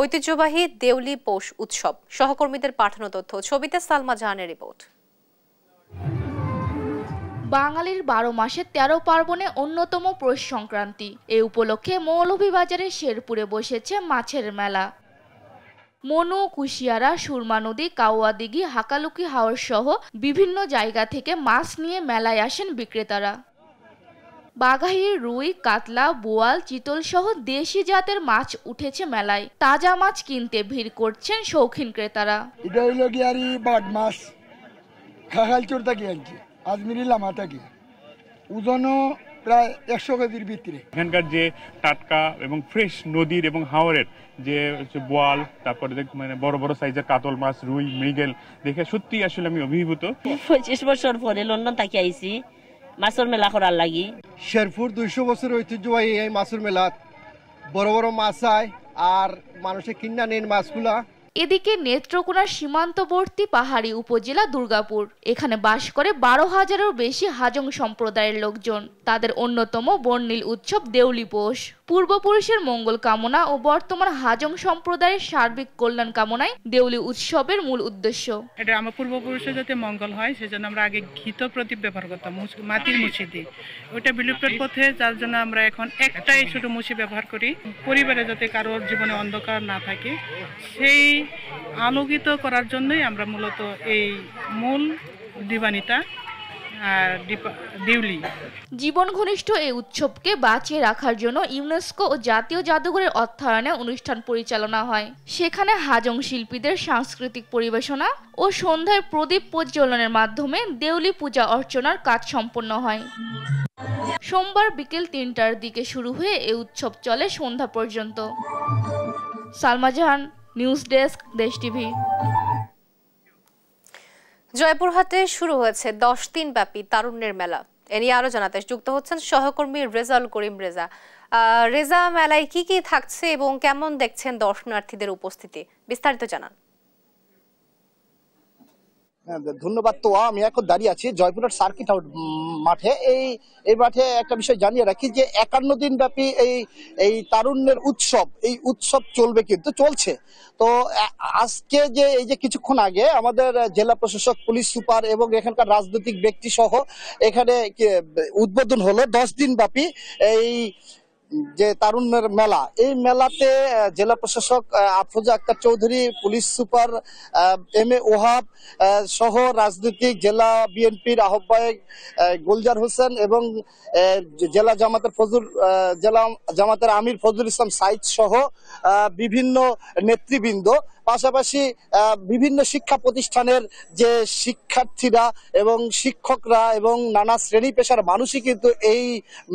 ঐতিহ্যবাহী দেউলি পৌষ উৎসব। সহকর্মীদের পাঠানো তথ্য, ছবিতে সালমা জাহানের রিপোর্ট। বাঙালির 12 মাসে 13 পার্বণে অন্যতম পৌষ সংক্রান্তি। এই উপলক্ষে মৌলভীবাজারের শেরপুরে বসেছে মাছের মেলা। মনু, কুশিয়ারা, সুরমা নদী, কাওয়া দিঘি, হাকালুকি হাওর সহ বিভিন্ন জায়গা থেকে মাছ নিয়ে মেলায় আসেন বিক্রেতারা। বাঘাইর রুই, কাতলা, বোয়াল, চিতল সহ দেশি জাতের মাছ উঠেছে মেলায়। তাজা মাছ কিনতে ভিড় করছেন শৌখিন ক্রেতারা। এটা হইল গিয়ারি বাট মাছ, খাগালচোর থাকি আনছি, আজমিরি লামা থাকি, ওজনও প্রায় 100 কেজির ভিতরে। এখানকার যে টাটকা এবং ফ্রেশ নদীর এবং হাওরের যে বোয়াল, তারপরে বড় বড় সাইজের কাতল মাছ, রুই, মৃগেল দেখে সত্যি আসলে আমি অভিভূত। 25 বছর পরে লন্ডন থেকে আইছি মাছের মেলা করার লাগি। শেরপুর 200 বছর ঐতিহ্যবাহী এই মাছের মেলা, বড় বড় মাছ আয় আর মানুষে কিনা নেন মাছগুলা। এদিকে নেত্রকোনার সীমান্তবর্তী পাহাড়ি উপজেলা দুর্গাপুর, এখানে বাস করে 12,000-এরও বেশি হাজং সম্প্রদায়ের লোকজন। তাদের অন্যতম বর্ণিল উৎসব দেউলি পৌষ। পূর্বপুরুষের মঙ্গল কামনা ও বর্তমান হাজং সম্প্রদায়ের সার্বিক কল্যাণ কামনায় দেউলি উৎসবের মূল উদ্দেশ্য। এটা আমার পূর্বপুরুষের যাতে মঙ্গল হয় সেজন্য আমরা আগে ঘিত প্রদীপ ব্যবহার করতাম, মাটির মুছি দিয়ে। ওইটা বিলুপ্তের পথে, যার জন্য আমরা এখন একটাই ছোট মুছি ব্যবহার করি, পরিবারে যাতে কারোর জীবনে অন্ধকার না থাকে সেই আলোকিত করার জন্যই আমরা মূলত এই মূল দিবানিতা দেউলি। জীবন ঘনিষ্ঠ এই উৎসবকে বাঁচিয়ে রাখার জন্য ইউনেস্কো ও জাতীয় জাদুঘরের অর্থায়নে অনুষ্ঠান পরিচালনা হয়। সেখানে হাজং শিল্পীদের সাংস্কৃতিক পরিবেশনা ও সন্ধ্যায় প্রদীপ প্রজ্বলনের মাধ্যমে দেউলি পূজা অর্চনার কাজ সম্পন্ন হয়। সোমবার বিকেল 3টার দিকে শুরু হয়ে এই উৎসব চলে সন্ধ্যা পর্যন্ত। সালমা জাহান, নিউজ ডেস্ক, দেশ টিভি। জয়পুরহাটে শুরু হয়েছে 10 দিন ব্যাপী তারুণ্যের মেলা। এ নিয়ে আরো জানাতে যুক্ত হচ্ছেন সহকর্মী রেজাউল করিম রেজা। রেজা, মেলায় কি কি থাকছে এবং কেমন দেখছেন দর্শনার্থীদের উপস্থিতি, বিস্তারিত জানান। ধন্যবাদ। তো আমি এখন দাঁড়িয়ে আছি জয়পুরহাট সার্কিট হাউস মাঠে। এই মাঠে একটা বিষয় জানিয়ে রাখি যে 51 দিন ব্যাপী এই তারুণ্যের উৎসব, এই উৎসব চলবে, কিন্তু চলছে। তো আজকে এই যে কিছুক্ষণ আগে আমাদের জেলা প্রশাসক, পুলিশ সুপার এবং এখানকার রাজনৈতিক ব্যক্তি সহ এখানে উদ্বোধন হলো 10 দিন ব্যাপী এই যে তারুণ্যের মেলা। এই মেলাতে জেলা প্রশাসক Afroza Akter Chowdhury, police super MA Wahab সহ রাজনৈতিক জেলা বিএনপির আহ্বায়ক গুলজার হোসেন এবং জেলা জামাতের আমির ফজলুল ইসলাম সাইদ সহ বিভিন্ন নেতৃবৃন্দ, পাশাপাশি বিভিন্ন শিক্ষা প্রতিষ্ঠানের যে শিক্ষার্থীরা এবং শিক্ষকরা এবং নানা শ্রেণী পেশার মানুষই কিন্তু এই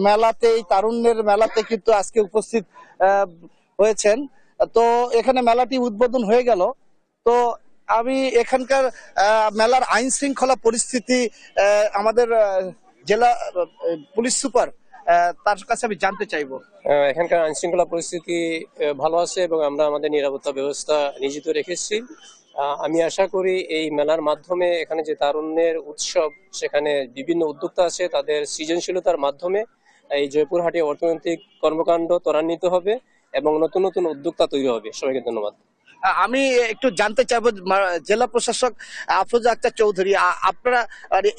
মেলাতে, এই তারুণ্যের মেলাতে কিন্তু আজকে উপস্থিত হয়েছেন। তো এখানে মেলাটি উদ্বোধন হয়ে গেল। তো আমি এখানকার মেলার আইন শৃঙ্খলা পরিস্থিতি আমাদের জেলা পুলিশ সুপার, তার কাছে আমি জানতে চাইবো। এখানকার আইন শৃঙ্খলা পরিস্থিতি ভালো আছে এবং আমরা আমাদের নিরাপত্তা ব্যবস্থা নিয়োজিত রেখেছি। আমি আশা করি এই মেলার মাধ্যমে এখানে যে তারুণ্যের উৎসব, সেখানে বিভিন্ন উদ্যোক্তা আছে, তাদের সৃজনশীলতার মাধ্যমে এই জয়পুরহাটে অর্থনৈতিক কর্মকাণ্ড ত্বরান্বিত হবে এবং নতুন নতুন উদ্যোক্তা তৈরি হবে। সবাইকে ধন্যবাদ। আমি একটু জানতে চাইবো জেলা প্রশাসক আফরোজা আক্তার চৌধুরী, আপনারা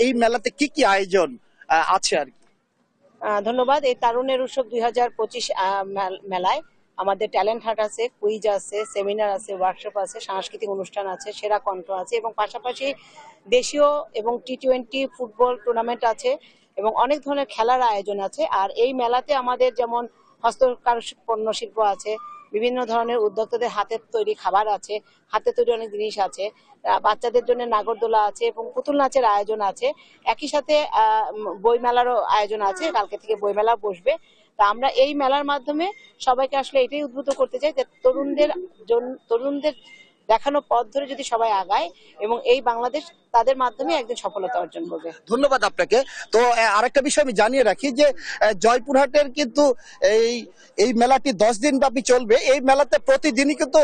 এই মেলাতে কি কি আয়োজন আছে আর কি? ধন্যবাদ। এই তারুণ্যের উৎসব 2025 মেলায় আমাদের ট্যালেন্ট হাট আছে, কুইজ আছে, সেমিনার আছে, ওয়ার্কশপ আছে, সাংস্কৃতিক অনুষ্ঠান আছে, সেরা কণ্ঠ আছে এবং পাশাপাশি দেশীয় এবং টি20 ফুটবল টুর্নামেন্ট আছে এবং অনেক ধরনের খেলার আয়োজন আছে। আর এই মেলাতে আমাদের যেমন হস্তকারু পণ্য শিল্প আছে, বিভিন্ন ধরনের উদ্যোক্তাদের হাতের তৈরি খাবার আছে, হাতে তৈরি অনেক জিনিস আছে, বাচ্চাদের জন্য নাগরদোলা আছে এবং পুতুল নাচের আয়োজন আছে। একই সাথে বইমেলারও আয়োজন আছে, কালকে থেকে বইমেলা বসবে। তা আমরা এই মেলার মাধ্যমে সবাইকে আসলে এটাই উদ্বুদ্ধ করতে চাই যে তরুণদের দেখানো পথ ধরে যদি সবাই আগায় এবং এই বাংলাদেশ তাদের মাধ্যমে একদিন সফলতা অর্জন করবে। ধন্যবাদ আপনাকে। তো আরেকটা বিষয় আমি জানিয়ে রাখি যে জয়পুরহাটের কিন্তু এই মেলাটি 10 দিন ব্যাপী চলবে। এই মেলাতে প্রতিদিনই কিন্তু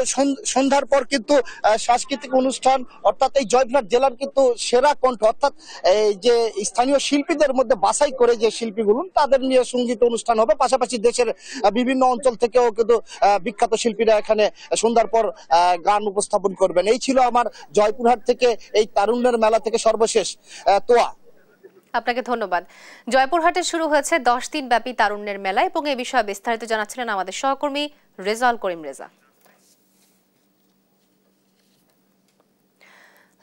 সন্ধ্যার পর কিন্তু সাংস্কৃতিক অনুষ্ঠান, অর্থাৎ এই জয়পুরহাট জেলার কিন্তু সেরা কণ্ঠ, অর্থাৎ এই যে স্থানীয় শিল্পীদের মধ্যে বাছাই করে যে শিল্পীগুলো তাদের নিয়ে সঙ্গীত অনুষ্ঠান হবে। পাশাপাশি দেশের বিভিন্ন অঞ্চল থেকেও কিন্তু বিখ্যাত শিল্পীরা এখানে সন্ধ্যার পর গান উপস্থাপন করবেন। এই ছিল আমার জয়পুরহাট থেকে এই তারুণ্যের মেলা থেকে সর্বশেষ তোয়া। আপনাকে ধন্যবাদ। জয়পুরহাটে শুরু হয়েছে 10 দিন ব্যাপী তারুণ্যের মেলা এবং এই বিষয়ে বিস্তারিত জানাচ্ছিলেন আমাদের সহকর্মী রেজাউল করিম রেজা।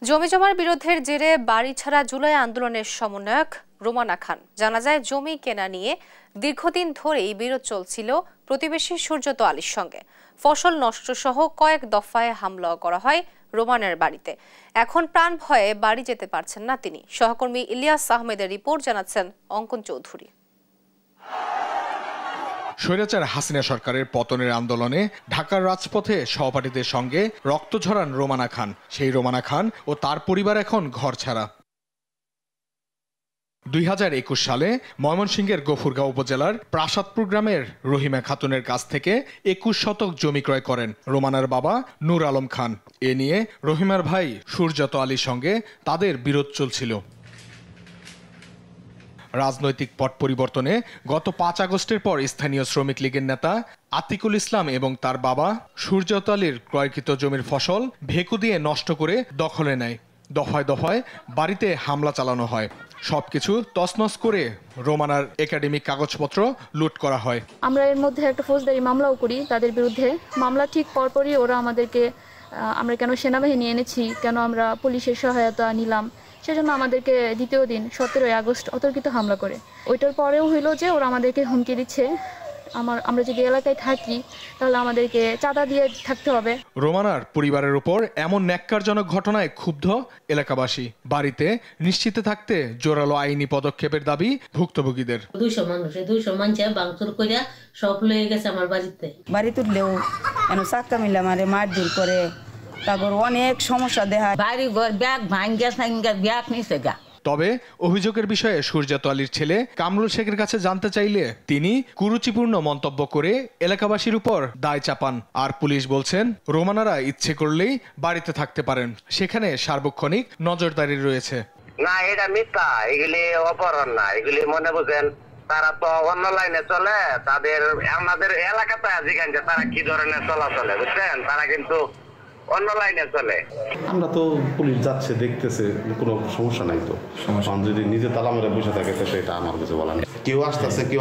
জমি জমার বিরোধের জেরে বাড়ি ছাড়া জুলাই আন্দোলনের সমন্বয়ক রোমানা খান। জানা যায় জমি কেনা নিয়ে দীর্ঘদিন ধরেই বিরোধ চলছিল প্রতিবেশী সূর্যত আলীর সঙ্গে। ফসল নষ্ট সহ কয়েক দফায় হামলা করা হয় রোমানের বাড়িতে। এখন প্রাণ ভয়ে বাড়ি যেতে পারছেন না তিনি। সহকর্মী ইলিয়াস আহমেদের রিপোর্ট জানাচ্ছেন অঙ্কন চৌধুরী। স্বৈরাচার হাসিনা সরকারের পতনের আন্দোলনে ঢাকার রাজপথে সহপাঠীদের সঙ্গে রক্ত ঝরান রোমানা খান। সেই রোমানা খান ও তার পরিবার এখন ঘরছাড়া। 2021 সালে ময়মনসিংহের গফুরগাঁও উপজেলার প্রাসাদপুর গ্রামের রহিমা খাতুনের কাছ থেকে 21 শতক জমি ক্রয় করেন রোমানার বাবা নূর আলম খান। এ নিয়ে রহিমার ভাই সূর্যত আলীর সঙ্গে তাদের বিরোধ চলছিল। রাজনৈতিক পট পরিবর্তনে গত 5 আগস্টের পর স্থানীয় শ্রমিক লীগের নেতা আতিকুল ইসলাম এবং তার বাবা সূর্যত আলীর ক্রয়কৃত জমির ফসল ভেকু দিয়ে নষ্ট করে দখলে নেয়। দফায় দফায় বাড়িতে হামলা চালানো হয়। সবকিছু তছনছ করে রোমানার একাডেমিক কাগজপত্র লুট করা হয়। আমরা এর মধ্যে একটা ফৌজদারি মামলাও করি তাদের বিরুদ্ধে। মামলা ঠিক পরপরই ওরা আমাদেরকে আমরা কেন সেনাবাহিনী এনেছি, কেন আমরা পুলিশের সহায়তা নিলাম, সেজন্য আমাদেরকে দ্বিতীয় দিন 17 আগস্ট অতর্কিত হামলা করে। ওইটার পরেও হইলো যে ওরা আমাদেরকে হুমকি দিচ্ছে আমরা যদি এলাকায় থাকি তাহলে আমাদেরকে চাঁদা দিয়ে থাকতে হবে। রোমানার পরিবারের উপর এমন ন্যাক্কারজনক ঘটনায় ক্ষুব্ধ এলাকাবাসী। বাড়িতে নিশ্চিতে থাকতে জোরালো আইনি পদক্ষেপের দাবি ভুক্তভোগীদের। 200 মানুষ ভাঙচুর করে সব লয়ে গেছে আমার বাড়িতে। বাড়ি তুললেও চাক্কা মিলে মারে, মার দূর করে, তারপর অনেক সমস্যা দেখায়। বাড়ি ঘর ব্যাগ ভাঙ্গা ব্যাগ নিচে গা। তবে অভিযোগের বিষয়ে সূর্যত আলীর ছেলে কামরুল শেখের কাছে জানতে চাইলে তিনি কুরুচিপূর্ণ মন্তব্য করে এলাকাবাসীর উপর দায় চাপান। আর পুলিশ বলছেন রোমানারা ইচ্ছে করলেই বাড়িতে থাকতে পারেন, সেখানে সার্বক্ষণিক নজরদারি রয়েছে। না, এটা মিথ্যা, এগুলি অপহরণ না, এগুলি মনে বুঝেন তারা তো অন্য লাইনে চলে। আমাদের এলাকাতে যেখানে তারা কি ধরনের চলাচলে বুঝছেন, তারা কিন্তু অন্য লাইনে চলে। আমরা তো পুলিশ যাচ্ছে দেখতেছে, কোনো সমস্যা নাই। তো যদি নিজে তালা মেরে বসে থাকে তো সেটা আমার কিছু বলার নেই। কেউ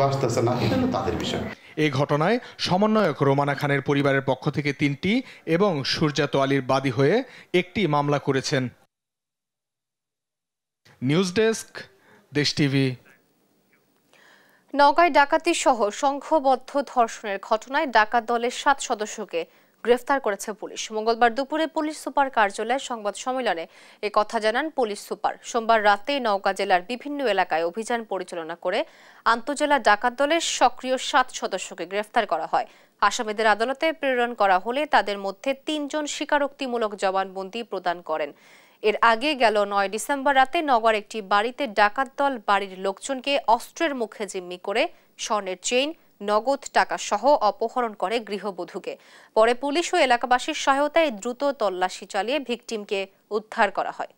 আসতেছে না, এটা তাদের বিষয়। এই ঘটনায় সমন্বয়ক রোমানা খানের পরিবারের পক্ষ থেকে 3টি এবং সূর্যত আলীর বাদী হয়ে 1টি মামলা করেছেন। নিউজ ডেস্ক, দেশ টিভি। নওগাঁয় ডাকাতি সহ সংঘবদ্ধ ধর্ষণের ঘটনায় ডাকাত দলের 7 সদস্যকে গ্রেফতার করেছে পুলিশ। মঙ্গলবার দুপুরে পুলিশ সুপার কার্যালয়ে সংবাদ সম্মেলনে এ কথা জানান পুলিশ সুপার। সোমবার রাতে নওগাঁ জেলার বিভিন্ন এলাকায় অভিযান পরিচালনা করে আন্তজেলা ডাকাত দলের সক্রিয় 7 সদস্যকে গ্রেফতার করা হয়। আসামিদের আদালতে প্রেরণ করা হলে তাদের মধ্যে 3 জন স্বীকারোক্তিমূলক জবানবন্দি প্রদান করেন। এর আগে গেল 9 ডিসেম্বর রাতে নওগাঁর একটি বাড়িতে ডাকাত দল বাড়ির লোকজনকে অস্ত্রের মুখে জিম্মি করে স্বর্ণের চেইন, নগদ টাকা সহ অপহরণ করে গৃহবধূকে। পরে পুলিশ ও এলাকাবাসীর সহায়তায় দ্রুত তল্লাশি চালিয়ে ভিকটিমকে উদ্ধার করা হয়।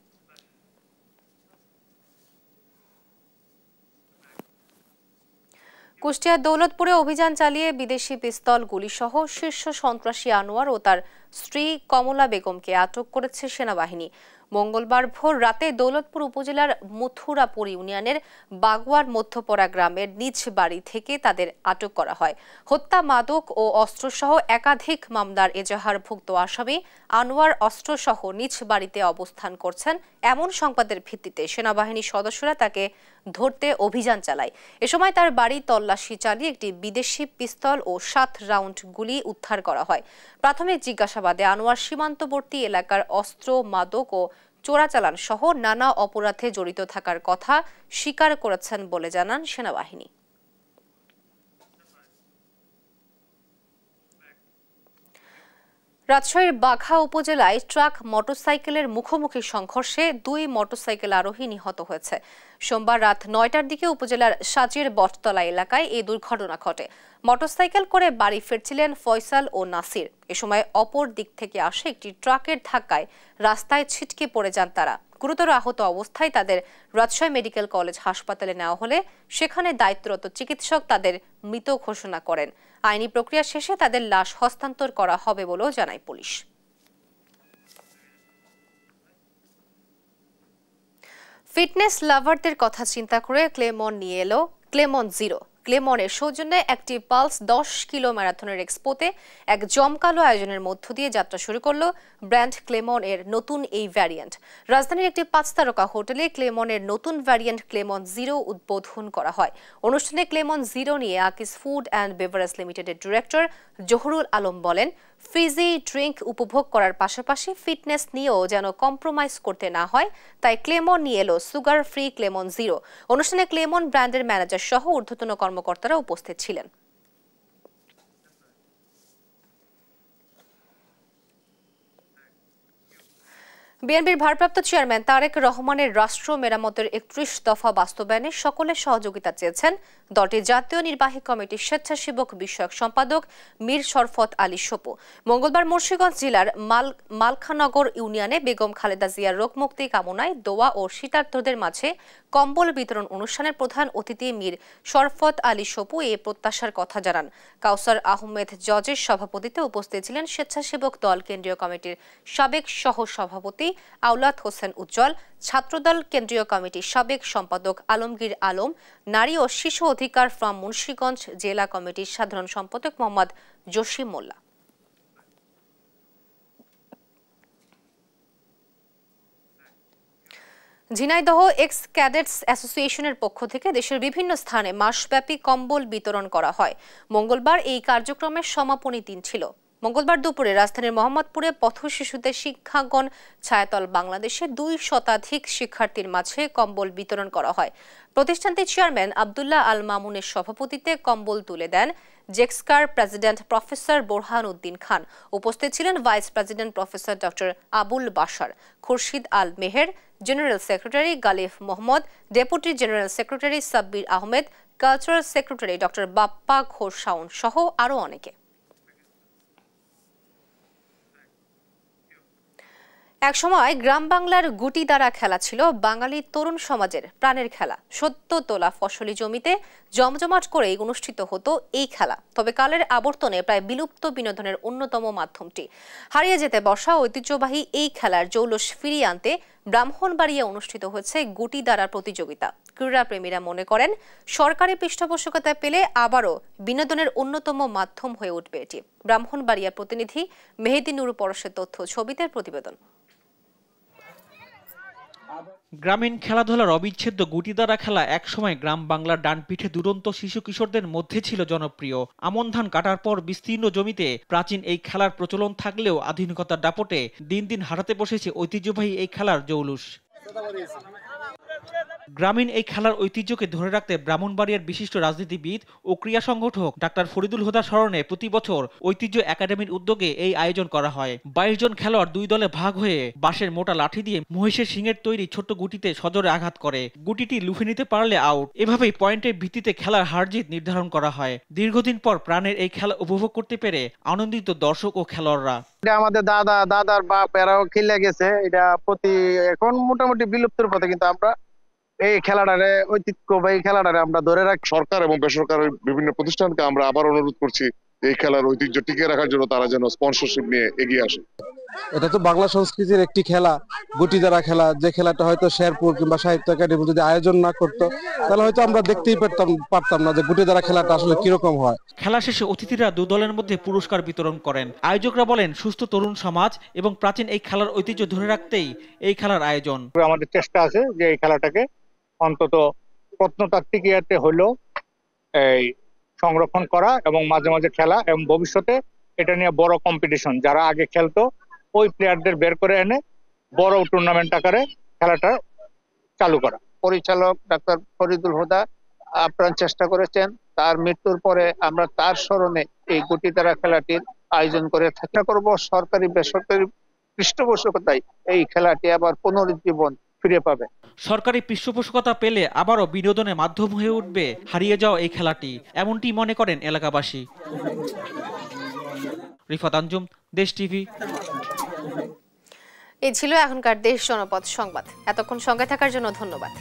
কুষ্টিয়ার দৌলতপুরে অভিযান চালিয়ে বিদেশি পিস্তল, গুলিসহ শীর্ষ সন্ত্রাসী আনোয়ার ও তার স্ত্রী কমলা বেগমকে আটক করেছে সেনাবাহিনী। মঙ্গলবার ভোর রাতে দৌলতপুর উপজেলার মথুরাপুর ইউনিয়নের বাগুয়ার মধ্যপড়া গ্রামের নিজ বাড়ি থেকে তাদের আটক করা হয়। হত্যা, মাদক ও অস্ত্রসহ একাধিক মামলার এজাহারভুক্ত আসামি আনোয়ার অস্ত্রসহ নিজ বাড়িতে অবস্থান করছেন এমন সংবাদের ভিত্তিতে সেনাবাহিনীর সদস্যরা তাকে ধরতে অভিযান চালায়। এ সময় তার বাড়ি তল্লাশি চালিয়ে একটি বিদেশি পিস্তল ও 7 রাউন্ড গুলি উদ্ধার করা হয়। প্রাথমিক জিজ্ঞাসাবাদে আনোয়ার সীমান্তবর্তী এলাকার অস্ত্র, মাদক ও চোরাচালান সহ নানা অপরাধে জড়িত থাকার কথা স্বীকার করেছেন বলে জানান সেনাবাহিনী। রাজশাহীর বাঘা উপজেলায় ট্রাক মোটরসাইকেলের মুখোমুখি সংঘর্ষে 2 মোটরসাইকেল আরোহী নিহত হয়েছে। সোমবার রাত 9টার দিকে উপজেলার সাজির বটতলা এলাকায় এই দুর্ঘটনা ঘটে। মোটরসাইকেল করে বাড়ি ফিরছিলেন ফয়সাল ও নাসির। এ সময় অপর দিক থেকে আসে একটি ট্রাকের ধাক্কায় রাস্তায় ছিটকে পড়ে যান তারা। গুরুতর আহত অবস্থায় তাদের রাজশাহী মেডিকেল কলেজ হাসপাতালে নেওয়া হলে সেখানে দায়িত্বরত চিকিৎসক তাদের মৃত ঘোষণা করেন। আইনি প্রক্রিয়া শেষে তাদের লাশ হস্তান্তর করা হবে বলেও জানায় পুলিশ। ফিটনেস লাভারদের কথা চিন্তা করে ক্লেমন নিয়ে এলো ক্লেমন জিরো। ক্লেমনের সৌজন্যে একটি পালস 10 কিলো ম্যারাথনের এক্সপোতে এক জমকালো আয়োজনের মধ্য দিয়ে যাত্রা শুরু করলো ব্র্যান্ড ক্লেমন এর নতুন এই ভ্যারিয়েন্ট। রাজধানীর একটি 5 তারকা হোটেলে ক্লেমনের নতুন ভ্যারিয়েন্ট ক্লেমন জিরো উদ্বোধন করা হয়। অনুষ্ঠানে ক্লেমন জিরো নিয়ে আকিস ফুড অ্যান্ড বেভারেজ লিমিটেডের ডিরেক্টর জহুরুল আলম বলেন, ফ্রিজি ড্রিঙ্ক উপভোগ করার পাশাপাশি ফিটনেস নিয়েও যেন কম্প্রোমাইজ করতে না হয়, তাই ক্লেমন নিয়ে এলো সুগার ফ্রি ক্লেমন জিরো। অনুষ্ঠানে ক্লেমন ব্র্যান্ডের ম্যানেজার সহ ঊর্ধ্বতন কর্মকর্তারা উপস্থিত ছিলেন। বিএনপির ভারপ্রাপ্ত চেয়ারম্যান তারেক রহমানের রাষ্ট্র মেরামতের 31 দফা বাস্তবায়নে সকলের সহযোগিতা চেয়েছেন দলটির জাতীয় নির্বাহী কমিটির স্বেচ্ছাসেবক বিষয়ক সম্পাদক মীর শরফত আলী সপু। মঙ্গলবার মুন্সিগঞ্জ জেলার মালখানগর ইউনিয়নে বেগম খালেদা জিয়ার রোগমুক্তি কামনায় দোয়া ও শীতার্তদের মাঝে কম্বল বিতরণ অনুষ্ঠানের প্রধান অতিথি মীর শরফত আলী সপু এই প্রত্যাশার কথা জানান। কাউসার আহমেদ জজের সভাপতিত্বে উপস্থিত ছিলেন স্বেচ্ছাসেবক দল কেন্দ্রীয় কমিটির সাবেক সহ সভাপতি আওলাদ হোসেন উজ্জ্বল, ছাত্রদল কেন্দ্রীয় কমিটির সাবেক সম্পাদক আলমগীর আলম, নারী ও শিশু অধিকার ফ্রম মুন্সিগঞ্জ জেলা কমিটির সাধারণ সম্পাদক মোহাম্মদ জসিম মোল্লা। ঝিনাইদহ এক্স ক্যাডেটস অ্যাসোসিয়েশনের পক্ষ থেকে দেশের বিভিন্ন স্থানে মাসব্যাপী কম্বল বিতরণ করা হয়। মঙ্গলবার এই কার্যক্রমের সমাপনী দিন ছিল। মঙ্গলবার দুপুরে রাজধানীর মোহাম্মদপুরে পথ শিশুদের শিক্ষাঙ্গন ছায়াতল বাংলাদেশে 2 শতাধিক শিক্ষার্থীর মাঝে কম্বল বিতরণ করা হয়। প্রতিষ্ঠানটির চেয়ারম্যান আব্দুল্লাহ আল মামুনের সভাপতিত্বে কম্বল তুলে দেন জেক্সকার প্রেসিডেন্ট প্রফেসর বোরহান উদ্দিন খান। উপস্থিত ছিলেন vice president professor doctor Abul Bashar, Khurshid Al Meher, general secretary Galif Mohammad, deputy general secretary Sabbir Ahmed, cultural secretary doctor Bappa Ghosh Shaon সহ আরও অনেকে। একসময় গ্রাম বাংলার গুটি দ্বারা খেলা ছিল বাঙালি তরুণ সমাজের প্রাণের খেলা। সদ্য তোলা ফসলি জমিতে জমজমাট করে অনুষ্ঠিত হতো এই খেলা। তবে কালের আবর্তনে প্রায় বিলুপ্ত বিনোদনের অন্যতম মাধ্যমটি। হারিয়ে যেতে বসা ঐতিহ্যবাহী এই খেলার জৌলস ফিরিয়ে আনতে ব্রাহ্মণবাড়িয়া অনুষ্ঠিত হয়েছে গুটি দ্বারা প্রতিযোগিতা। ক্রীড়াপ্রেমীরা মনে করেন সরকারি পৃষ্ঠপোষকতা পেলে আবারও বিনোদনের অন্যতম মাধ্যম হয়ে উঠবে এটি। ব্রাহ্মণবাড়িয়া প্রতিনিধি মেহেদি নুর পরশের তথ্য ছবিতে প্রতিবেদন। গ্রামীণ খেলাধুলার অবিচ্ছেদ্য গুটি দ্বারা খেলা একসময় গ্রাম বাংলার ডানপিঠে দুরন্ত শিশু কিশোরদের মধ্যে ছিল জনপ্রিয়। আমন ধান কাটার পর বিস্তীর্ণ জমিতে প্রাচীন এই খেলার প্রচলন থাকলেও আধুনিকতার দাপটে দিন দিন হারাতে বসেছে ঐতিহ্যবাহী এই খেলার জৌলুস। গ্রামীণ এই খেলার ঐতিহ্যকে ধরে রাখতে ব্রাহ্মণবাড়িয়ার বিশিষ্ট রাজনীতিবিদ ও ক্রীড়া সংগঠক ডাক্তার ফরিদুল হুদার স্মরণে প্রতি বছর ঐতিহ্য একাডেমির উদ্যোগে এই আয়োজন করা হয়। 22 জন খেলোয়াড় 2 দলে ভাগ হয়ে বাঁশের মোটা লাঠি দিয়ে মহিষের শিঙের তৈরি ছোট্ট গুটিতে সজোরে আঘাত করে। গুটিটি লুফে নিতে পারলে আউট। এভাবেই পয়েন্টের ভিত্তিতে খেলার হার জিত নির্ধারণ করা হয়। দীর্ঘদিন পর প্রাণের এই খেলা উপভোগ করতে পেরে আনন্দিত দর্শক ও খেলোয়াড়রা। আমাদের দাদার বাপ এরাও খেলে গেছে, এটা এখন মোটামুটি বিলুপ্তের পথে, কিন্তু আমরা এই খেলাটারে ঐতিহ্যবাহী খেলাটারে আমরা ধরে রাখি। সরকার এবং বেসরকারি বিভিন্ন প্রতিষ্ঠানকে আমরা আবার অনুরোধ করছি এই খেলার ঐতিহ্য টিকিয়ে রাখার জন্য তারা যেন স্পন্সরশিপ নিয়ে এগিয়ে আসে। এটা তো বাংলা সংস্কৃতির একটি খেলা, গুটি দ্বারা খেলা, যে খেলাটা হয়তো শেরপুর কিংবা সাহিত্য একাডেমি যদি আয়োজন না করতো তাহলে হয়তো আমরা দেখতেই পারতাম না যে গুটি দ্বারা খেলাটা আসলে কিরকম হয়। খেলা শেষে অতিথিরা 2 দলের মধ্যে পুরস্কার বিতরণ করেন। আয়োজকরা বলেন সুস্থ তরুণ সমাজ এবং প্রাচীন এই খেলার ঐতিহ্য ধরে রাখতেই এই খেলার আয়োজন। আমাদের চেষ্টা আছে যে এই খেলাটাকে অন্তত প্রত্নতাত্ত্বিক ইয়াতে হলেও এই সংরক্ষণ করা এবং মাঝে মাঝে খেলা, এবং ভবিষ্যতে এটা নিয়ে বড় কম্পিটিশন, যারা আগে খেলতো ওই প্লেয়ারদের বের করে এনে বড় টুর্নামেন্ট আকারে খেলাটা চালু করা। পরিচালক ডাক্তার ফরিদুল হুদা আপ্রাণ চেষ্টা করেছেন। তার মৃত্যুর পরে আমরা তার স্মরণে এই গুটি দ্বারা খেলাটির আয়োজন করে থাকি। করব সরকারি বেসরকারি পৃষ্ঠপোষকতায় এই খেলাটি আবার পুনরুজ্জীবন ফিরে পাবে। সরকারি পৃষ্ঠপোষকতা পেলে আবারও বিনোদনের মাধ্যম হয়ে উঠবে হারিয়ে যাওয়া এই খেলাটি, এমনটি মনে করেন এলাকাবাসী। রিফাত আঞ্জুম, দেশ টিভি। এই ছিল এখনকার দেশ জনপদ সংবাদ। এতক্ষণ সঙ্গে থাকার জন্য ধন্যবাদ।